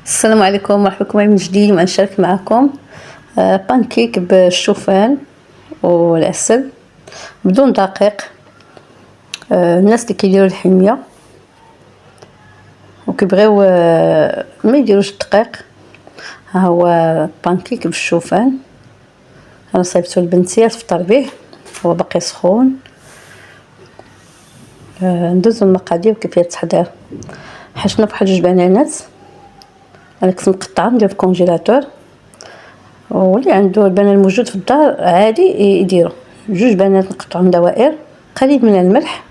السلام عليكم، مرحبا بكم من جديد وغنشارك معكم بانكيك بالشوفان والعسل بدون دقيق. الناس اللي كيديروا الحميه وكيبغيو ما يديروش الدقيق، ها هو بانكيك بالشوفان. انا صايبته لبنتي تفطر به، هو باقي سخون. ندوزو المقادير وكيفيه التحضير. حشنا بواحد 2 بنانات، انا كنت مقطعه ندير في الكونجيلاتور، واللي عنده البنان الموجود في الدار عادي يديرو. 2 بنات نقطعهم دوائر، قليل من الملح،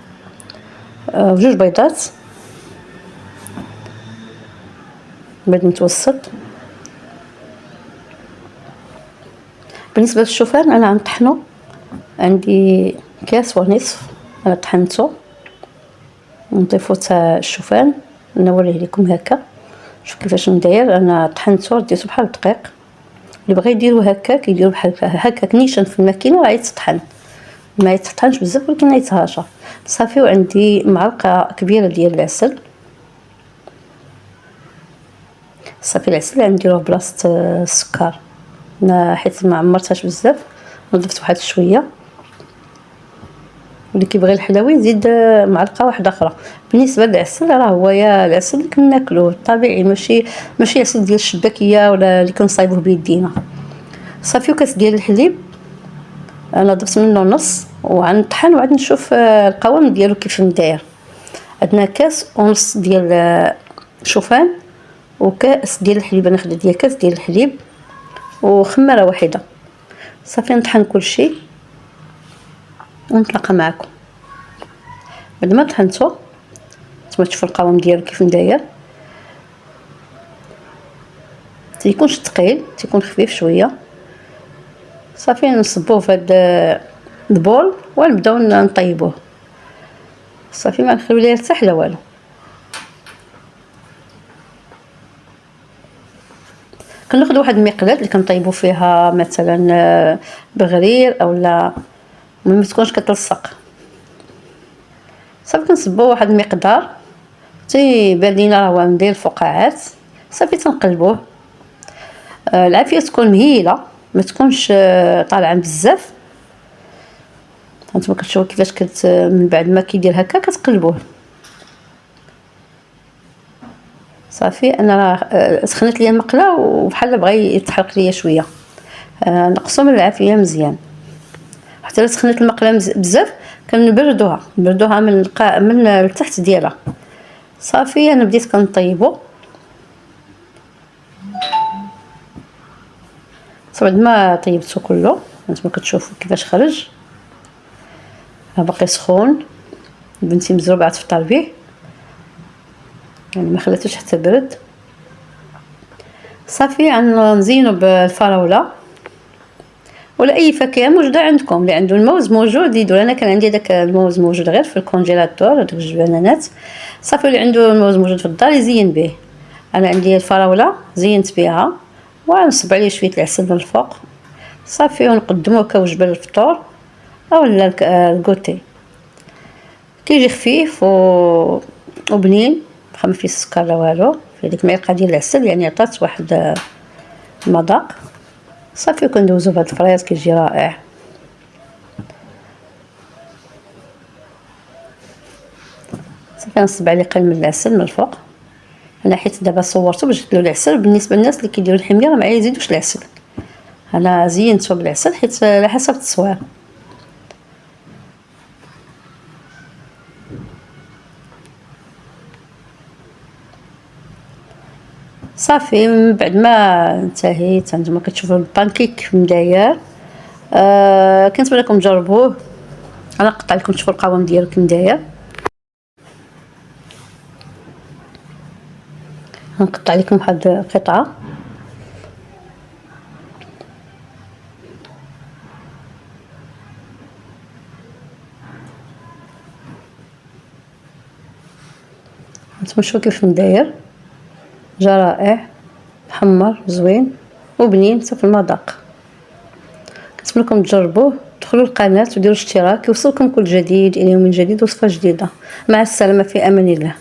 و2 بيضات، بيض متوسط. بالنسبه للشوفان انا غنطحنو، عندي كاس ونصف انا طحنته، نضيفو حتى الشوفان. نوريه لكم هكا، شوف كيفاش ندير. انا طحنته ديتو بحال الدقيق، اللي بغى يديرو هكاك يديرو بحال هكاك نيشان في الماكينه وغيتطحن، ما يتطحنش بزاف ولكن يتهاشى. صافي، وعندي معلقه كبيره ديال العسل. صافي العسل غنديروه بلاصه السكر، حيت ما عمرتهاش بزاف ضفت واحد شويه. اللي كيبغي الحلاوه يزيد معلقه واحده اخرى. بالنسبه للعسل راه هو يا العسل اللي كناكلوه الطبيعي، ماشي عسل ديال الشباكيه ولا اللي كنصايبوه بيدينا. صافي، وكاس ديال الحليب انا ضفت منه نص، وغنطحن وعاد نشوف القوام ديالو كيف داير. عندنا كاس ونص ديال الشوفان وكاس ديال الحليب، انا خديت كاس ديال الحليب وخماره واحده. صافي نطحن كلشي ونتلاقى معكم بعد ما طحنتو. نتوما تشوفوا القوام ديالو كيف داير، تيكونش ثقيل، تيكون خفيف شويه. صافي نصبوه في هذا البول ونبداو نطيبوه. صافي ما نخليو ليه يرتاح لا والو. كناخذ واحد المقلاه اللي كنطيبوا فيها مثلا بغرير اولا ما تكونش كتلصق. صافي كنصبوا واحد المقدار تيبان لينا راه هو مدير الفقاعات. صافي تنقلبوه. العافيه تكون مهيله، ما تكونش طالعه بزاف. هانتوما كتشوفوا كيفاش من بعد ما كيدير هكا كتقلبوه. صافي انا سخنت ليا المقله وبحال بغى يتحرق ليا شويه. نقصوا من العافيه مزيان حتى الا سخنت المقله بزاف كنبردوها من التحت ديالها. صافي انا بديت كنطيبو. بعد ما طيبته كله هانتوما كتشوفوا كيفاش خرج، باقي سخون. بنتي مزروبه تفطر به، يعني ما خلاتوش حتى برد. صافي غنزينو بالفراوله ولا اي فاكهه موجوده عندكم. اللي عنده الموز موجود يدير، انا كان عندي داك الموز موجود غير في الكونجيلاتور، هذوك 2 بنانات. صافي اللي عنده الموز موجود في الدار يزين به. انا عندي الفراوله زينت بها ونصب عليه شويه العسل من الفوق. صافي ونقدموه كوجبه للفطور اولا الكوتي. كيجي خفيف وبنين، ما فيه السكر لا والو، في ديك المعلقه ديال العسل يعني عطات واحد المذاق. صافي كندوزو بهاد الفريز كيجي رائع. صافي نصب عليه قليل من العسل من الفوق. انا حيت دابا صورته باش ديروا العسل. بالنسبه للناس اللي كيديروا الحميه راه ما يزيدوش العسل، انا زينته بالعسل حيت على حسب التصوير. صافي من بعد ما انتهيت هانتوما كتشوفوا البانكيك مداير. كنتمنى لكم تجربوه. انا نقطع لكم تشوفوا القوام ديالو كي داير. نقطع لكم واحد القطعه. هانتوما شوفوا كيف داير، جا رائع، محمر زوين وبنين حتى في المذاق. كنتمنى لكم تجربوه. ادخلوا القناه وديروا اشتراك يوصلكم كل جديد. الى يوم جديد وصفه جديده. مع السلامه، في امان الله.